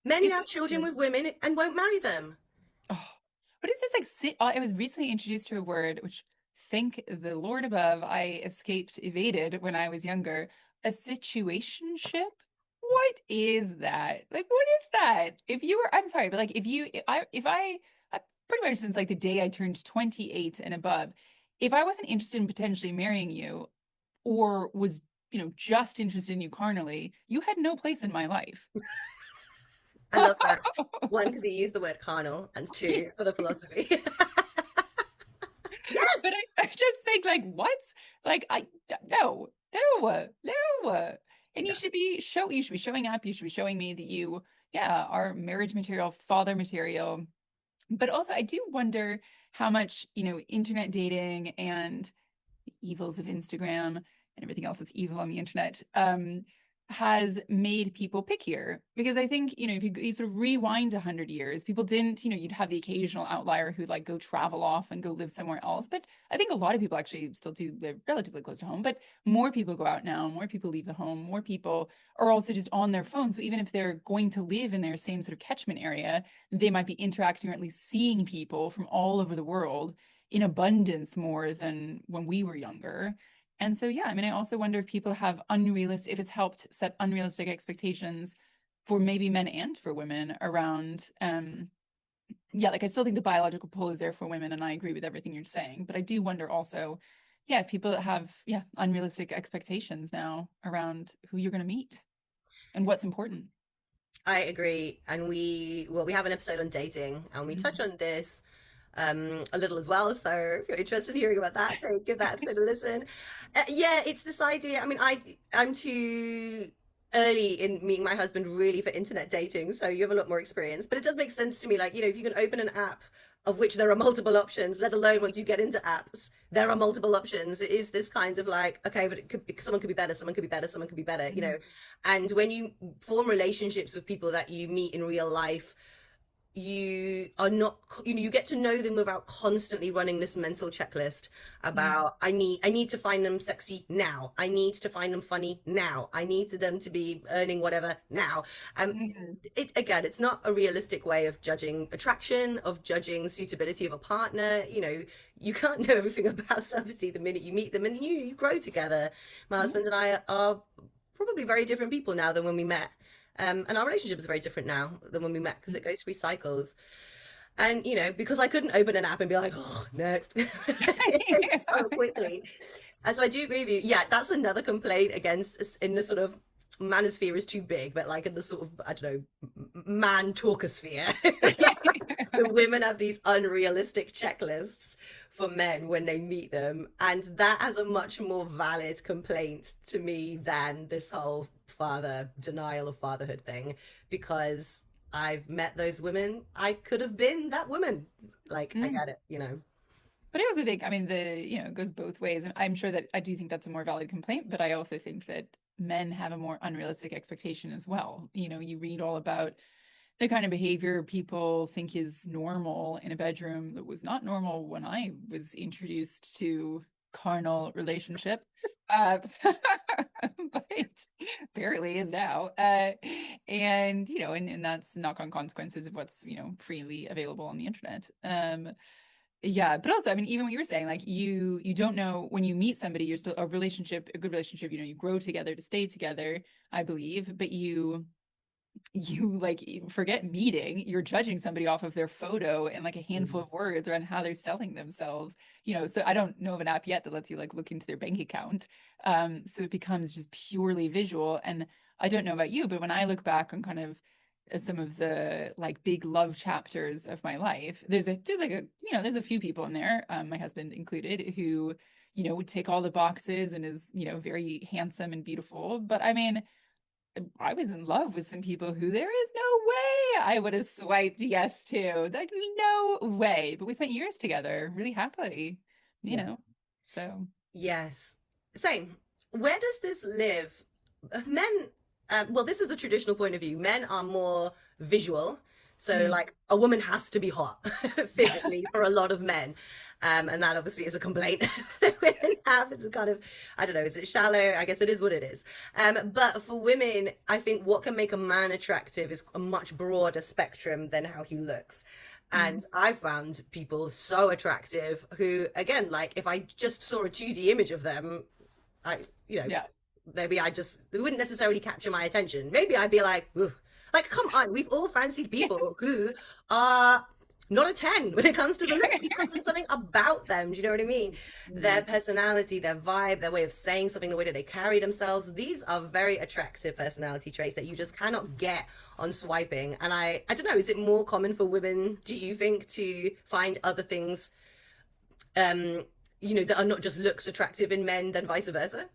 Men who It's have children true. with women and won't marry them. Oh, what is this like? I was recently introduced to a word which, thank the Lord above, I escaped, evaded when I was younger. A situationship? What is that? Like, what is that? If you were, I'm sorry, but like, I pretty much since like the day I turned 28 and above, if I wasn't interested in potentially marrying you or was, just interested in you carnally, you had no place in my life. I love that. One, because you use the word carnal, and two, for the philosophy. But Yes. I just think like what? Like no, no, no. And No. you should be showing up, you should be showing me that you, yeah, are marriage material, father material. But also I do wonder how much, internet dating and the evils of Instagram and everything else that's evil on the internet, has made people pickier. Because I think, if you sort of rewind 100 years, people didn't, you'd have the occasional outlier who'd like go travel off and go live somewhere else. But I think a lot of people actually still do live relatively close to home. But more people go out now, more people leave the home, more people are also just on their phone. So even if they're going to live in their same sort of catchment area, they might be interacting or at least seeing people from all over the world in abundance more than when we were younger. And so, yeah, I mean, I also wonder if people have if it's helped set unrealistic expectations for maybe men and for women around, yeah, like I still think the biological pull is there for women, and I agree with everything you're saying. But I do wonder also, yeah, if people have, yeah, unrealistic expectations now around who you're going to meet and what's important. I agree. And we have an episode on dating and we touch Mhm. on this a little as well. So if you're interested in hearing about that, so give that episode a listen. Yeah, it's this idea. I mean, I'm too early in meeting my husband really for internet dating, so you have a lot more experience. But it does make sense to me, like, if you can open an app of which there are multiple options, let alone once you get into apps, there are multiple options. It is this kind of like, okay, but someone could be better, someone could be better, someone could be better, Mhm. And when you form relationships with people that you meet in real life, you are not, you get to know them without constantly running this mental checklist Mhm. about I need to find them sexy now, I need to find them funny now, I need them to be earning whatever now. um Mhm. it again, it's not a realistic way of judging attraction, of judging suitability of a partner. You can't know everything about somebody the minute you meet them, and you grow together. My Yeah. husband and I are probably very different people now than when we met. And our relationship is very different now than when we met because it goes through cycles. And, because I couldn't open an app and be like, oh, next, so quickly. And so I do agree with you. Yeah, that's another complaint against in the sort of manosphere is too big, but like in the sort of, I don't know, man talkosphere, the women have these unrealistic checklists for men when they meet them. And that has a much more valid complaint to me than this whole father denial of fatherhood thing, because I've met those women. I could have been that woman. Like, I Mm. get it. But I also think, I mean, it goes both ways. And I'm sure that I do think that's a more valid complaint, but I also think that men have a more unrealistic expectation as well. You read all about the kind of behavior people think is normal in a bedroom that was not normal when I was introduced to carnal relationship. But barely is now. And that's knock-on consequences of what's, freely available on the internet. Yeah, but also, I mean, even what you were saying, like you don't know when you meet somebody, you're still a good relationship, you grow together to stay together, I believe, but you like forget meeting, you're judging somebody off of their photo and like a handful Mm. of words around how they're selling themselves. So I don't know of an app yet that lets you like look into their bank account. So it becomes just purely visual. And I don't know about you, but when I look back on kind of some of the like big love chapters of my life, there's a few people in there, my husband included, who would take all the boxes and is very handsome and beautiful. But I mean, I was in love with some people who there is no way I would have swiped yes to. Like, no way. But we spent years together really happily, you Yeah. know? So, Yes. Same. Where does this live? Men, well, this is the traditional point of view. Men are more visual. So, mm. like, a woman has to be hot physically for a lot of men. And that obviously is a complaint that women have. It's a kind of, I don't know, is it shallow? I guess it is what it is. But for women, I think what can make a man attractive is a much broader spectrum than how he looks. Mm. And I found people so attractive who, again, like if I just saw a 2D image of them, I, you know, Yeah. maybe it wouldn't necessarily capture my attention. Maybe I'd be like, "Ugh." Like, come on, we've all fancied people who are not a 10 when it comes to the looks because there's something about them. Do you know what I mean? Their Mm. personality, their vibe, their way of saying something, the way that they carry themselves. These are very attractive personality traits that you just cannot get on swiping. And I don't know, is it more common for women, do you think, to find other things, um, that are not just looks attractive in men than vice versa?